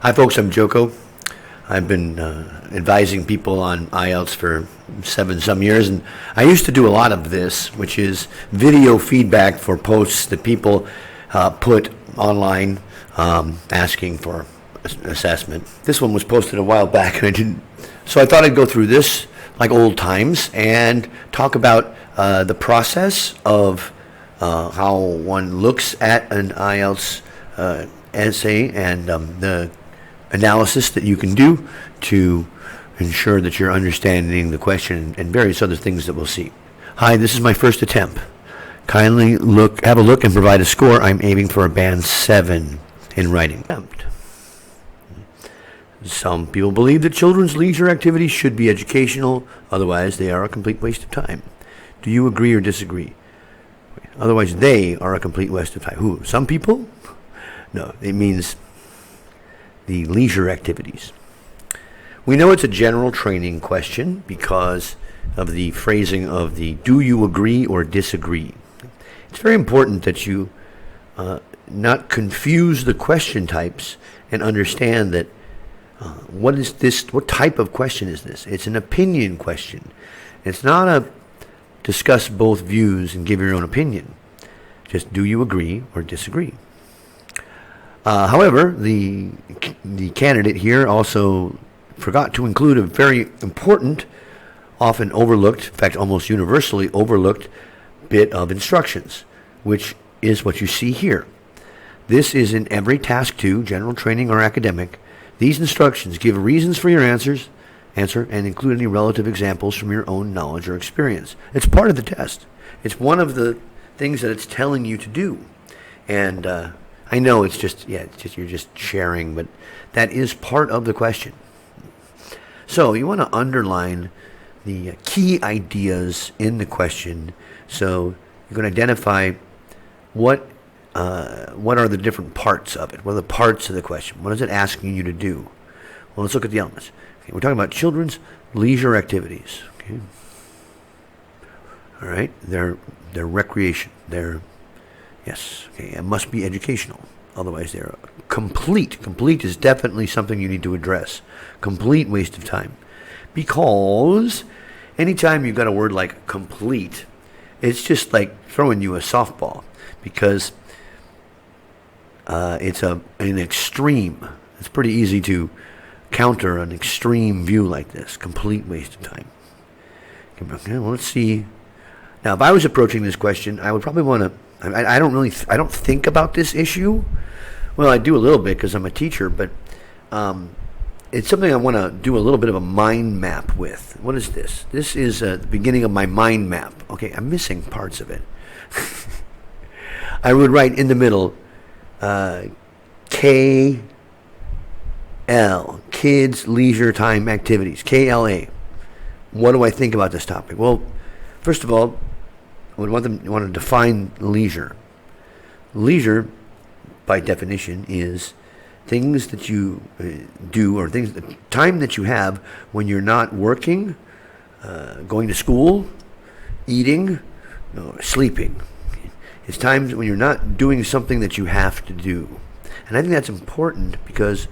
Hi, folks. I'm Joko. I've been advising people on IELTS for some years, and I used to do a lot of this, which is video feedback for posts that people put online asking for assessment. This one was posted a while back, and I didn't. So I thought I'd go through this like old times and talk about the process of how one looks at an IELTS essay and the analysis that you can do to ensure that you're understanding the question and various other things that we'll see. Hi, this is my first attempt. Kindly have a look and provide a score. I'm aiming for a band 7 in writing. Some people believe that children's leisure activities should be educational, otherwise they are a complete waste of time. Do you agree or disagree? Otherwise they are a complete waste of time. Who? Some people? No, it means the leisure activities. We know it's a general training question because of the phrasing of the do you agree or disagree. It's very important that you not confuse the question types and understand that what is this? What type of question is this? It's an opinion question. It's not a discuss both views and give your own opinion. Just do you agree or disagree? However, the candidate here also forgot to include a very important, often overlooked, in fact almost universally overlooked, bit of instructions, which is what you see here. This is in every task 2, general training or academic. These instructions give reasons for your answer and include any relative examples from your own knowledge or experience. It's part of the test. It's one of the things that it's telling you to do. And I know it's just you're just sharing, but that is part of the question. So you want to underline the key ideas in the question. So you can identify what are the different parts of it. What are the parts of the question? What is it asking you to do? Well, let's look at the elements. Okay, we're talking about children's leisure activities. Okay. All right, their recreation. Yes. Okay, it must be educational. Otherwise, they're complete. Complete is definitely something you need to address. Complete waste of time. Because anytime you've got a word like complete, it's just like throwing you a softball. Because it's an extreme. It's pretty easy to counter an extreme view like this. Complete waste of time. Okay, well, let's see. Now, if I was approaching this question, I would probably want to. I don't think about this issue. Well, I do a little bit because I'm a teacher, but it's something I want to do a little bit of a mind map with. What is this? This is the beginning of my mind map. Okay, I'm missing parts of it. I would write in the middle KL, Kids Leisure Time Activities, KLA. What do I think about this topic? Well, first of all, I would want to define leisure. Leisure, by definition, is things that you do or time that you have when you're not working, going to school, eating, sleeping. It's times when you're not doing something that you have to do. And I think that's important because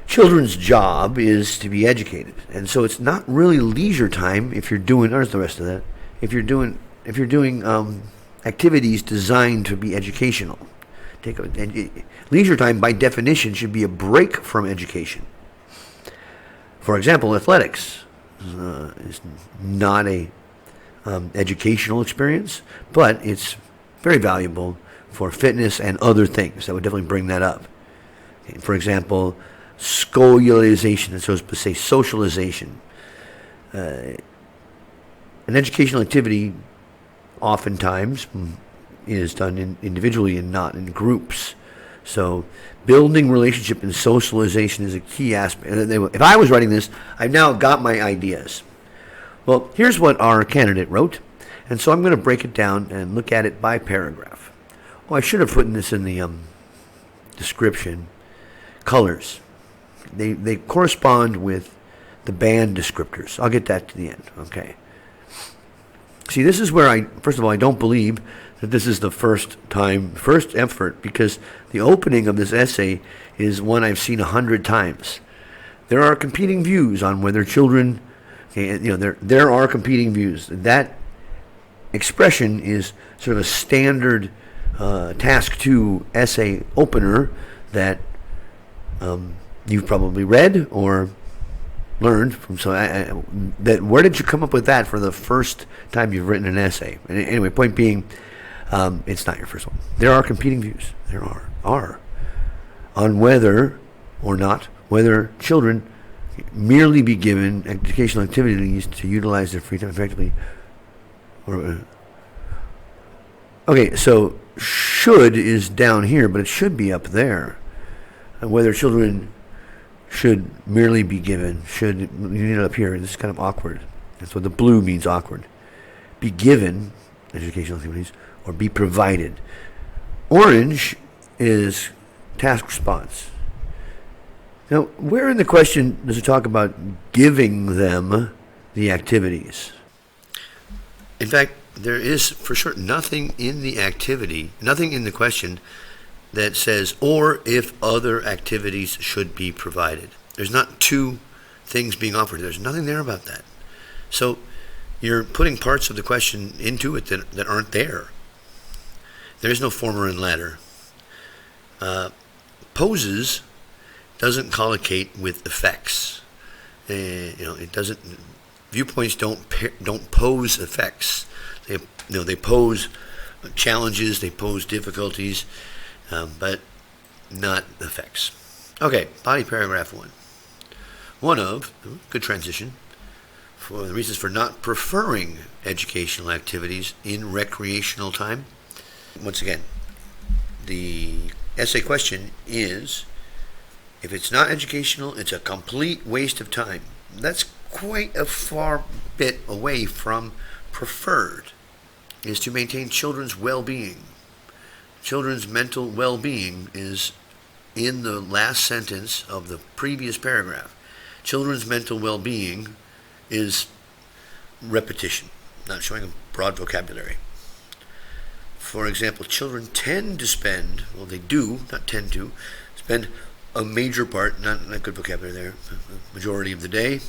children's job is to be educated. And so it's not really leisure time if you're doing, there's the rest of that, if you're doing activities designed to be educational. Leisure time, by definition, should be a break from education. For example, athletics is not a educational experience, but it's very valuable for fitness and other things. I would definitely bring that up. Okay, for example, scolarization, and so to say socialization. An educational activity oftentimes is done individually and not in groups. So building relationship and socialization is a key aspect. If I was writing this, I've now got my ideas. Well, here's what our candidate wrote, and so I'm going to break it down and look at it by paragraph. Oh, I should have put this in the description. Colors. They correspond with the band descriptors. I'll get that to the end. Okay. See, this is where first of all, I don't believe that this is the first effort, because the opening of this essay is one I've seen 100 times. There are competing views on whether children, there are competing views. That expression is sort of a standard task 2 essay opener that you've probably read or learned from. Where did you come up with that for the first time you've written an essay? And anyway, point being, it's not your first one. There are competing views. There are on whether or not whether children merely be given educational activities to utilize their free time effectively. Okay, so should is down here, but it should be up there. Whether children should merely be given, you need it up here. This is kind of awkward. That's what the blue means, awkward. Be given educational activities or be provided. Orange is task response. Now, where in the question does it talk about giving them the activities? In fact, there is for sure nothing in the activity, nothing in the question that says, or if other activities should be provided. There's not two things being offered. There's nothing there about that. So you're putting parts of the question into it that aren't there. There is no former and latter. Poses doesn't collocate with effects. It doesn't. Viewpoints don't pose effects. They pose challenges. They pose difficulties, but not effects. Okay, body paragraph 1. One of good transition for the reasons for not preferring educational activities in recreational time. Once again, the essay question is, if it's not educational, it's a complete waste of time. That's quite a far bit away from preferred, is to maintain children's well-being. Children's mental well-being is in the last sentence of the previous paragraph. Children's mental well-being is repetition, not showing a broad vocabulary. For example, children tend to spend, well, they do, not tend to, spend a major part, not good vocabulary there, majority of the day,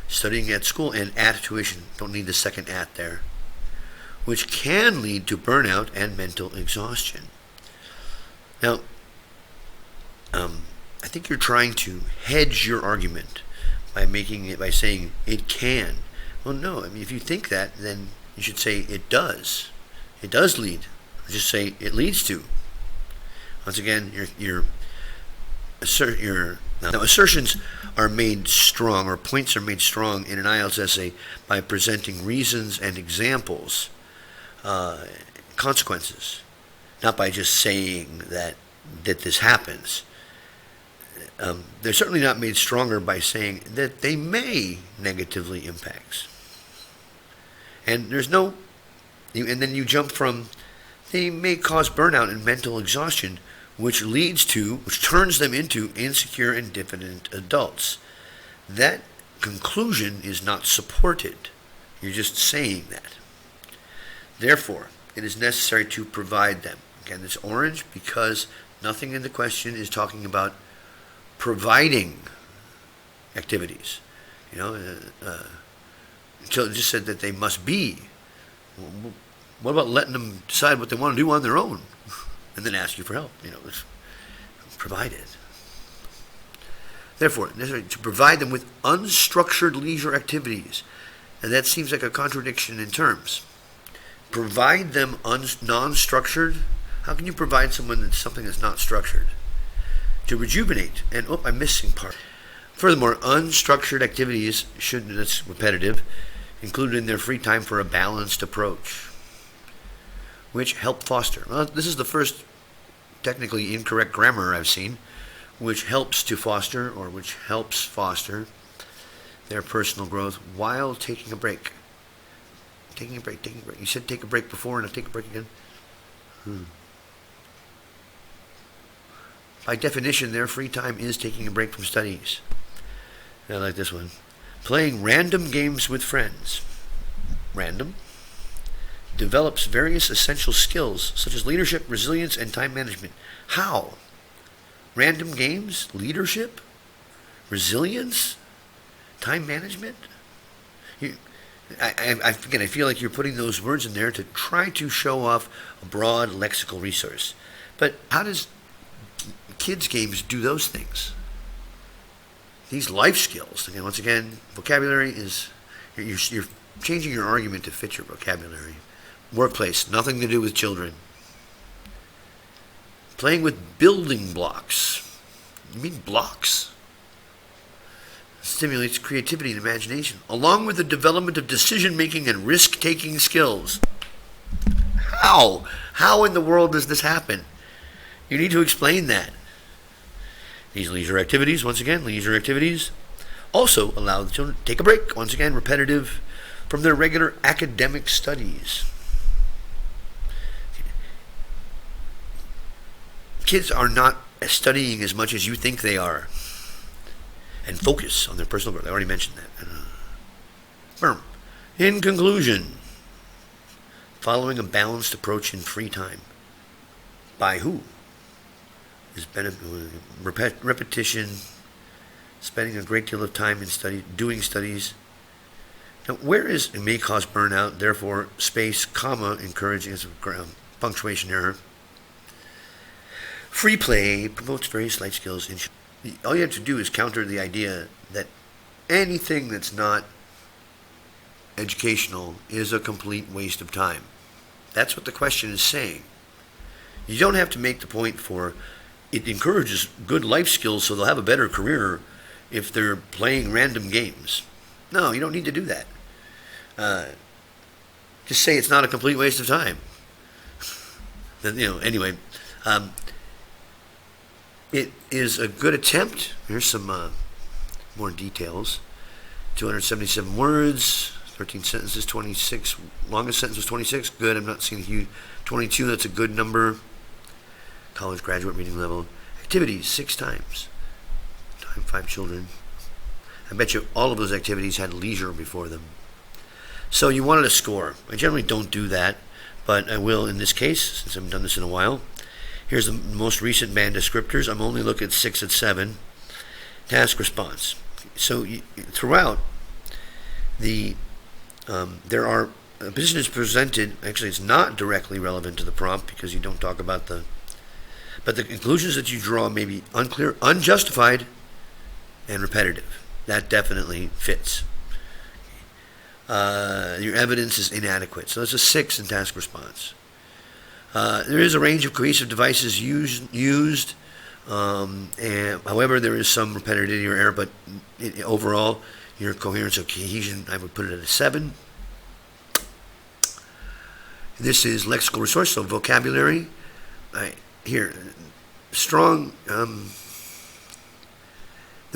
studying at school and at tuition. Don't need the second at there. Which can lead to burnout and mental exhaustion. Now, I think you're trying to hedge your argument by saying it can. Well, no. I mean, if you think that, then you should say it does. It does lead. Or just say it leads to. Once again, assertions are made strong, or points are made strong in an IELTS essay by presenting reasons and examples, consequences, not by just saying that this happens. They're certainly not made stronger by saying that they may negatively impact. And and then you jump from they may cause burnout and mental exhaustion, which turns them into insecure and diffident adults. That conclusion is not supported. You're just saying that. Therefore, it is necessary to provide them. Again, it's orange because nothing in the question is talking about providing activities. Children just said that they must be. What about letting them decide what they want to do on their own? And then ask you for help. It's provided. Therefore, necessary to provide them with unstructured leisure activities. And that seems like a contradiction in terms. Provide them non-structured? How can you provide someone something that's not structured? To rejuvenate. And, I'm missing part. Furthermore, unstructured activities that's repetitive, included in their free time for a balanced approach, which help foster. Well, this is the first technically incorrect grammar I've seen, which helps to foster, or which helps foster their personal growth while taking a break. Taking a break. You said take a break before, and I'll take a break again. By definition, their free time is taking a break from studies. I like this one. Playing random games with friends. Random. develops various essential skills such as leadership, resilience, and time management. How? Random games, leadership, resilience, time management? Again, I feel like you're putting those words in there to try to show off a broad lexical resource. But how does kids' games do those things? These life skills, again, once again, vocabulary is, you're changing your argument to fit your vocabulary. Workplace, nothing to do with children. Playing with building blocks. You mean blocks? Stimulates creativity and imagination, along with the development of decision-making and risk-taking skills. How? How in the world does this happen? You need to explain that. These leisure activities, once again, leisure activities, also allow the children to take a break, once again, repetitive, from their regular academic studies. Kids are not studying as much as you think they are. And focus on their personal growth. I already mentioned that. Firm. In conclusion, following a balanced approach in free time. By who? Is repetition, spending a great deal of time in doing studies. Now, where is it may cause burnout, therefore space, comma, encouraging as a punctuation error. Free play promotes various life skills. All you have to do is counter the idea that anything that's not educational is a complete waste of time. That's what the question is saying. You don't have to make the point for it encourages good life skills so they'll have a better career if they're playing random games. No, you don't need to do that. Just say it's not a complete waste of time. Then, anyway. It is a good attempt. Here's some more details. 277 words, 13 sentences, 26. Longest sentence was 26. Good. I'm not seeing a huge. 22, that's a good number. College graduate reading level. Activities, 6 times. Time, 5 children. I bet you all of those activities had leisure before them. So you wanted a score. I generally don't do that, but I will in this case, since I haven't done this in a while. Here's the most recent band descriptors. I'm only looking at 6 and 7. Task response. So throughout, there are a position is presented. Actually, it's not directly relevant to the prompt because you don't talk about but the conclusions that you draw may be unclear, unjustified, and repetitive. That definitely fits. Your evidence is inadequate. So there's a 6 in task response. There is a range of cohesive devices used. And however, there is some repetitivity or error, but overall, your coherence or cohesion, I would put it at a 7. This is lexical resource, so vocabulary. Here, strong. The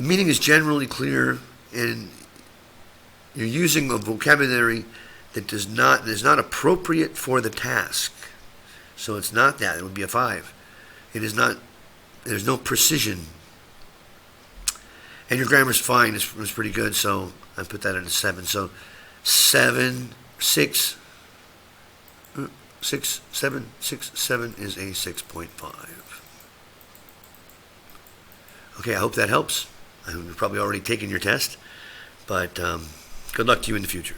meaning is generally clear, and you're using a vocabulary that is not appropriate for the task. So it's not that. It would be a 5. It is not. There's no precision. And your grammar's fine. It's pretty good. So I put that at a 7. So 7, 6, 6, 7, 6, 7 is a 6.5. Okay, I hope that helps. You've probably already taken your test, but good luck to you in the future.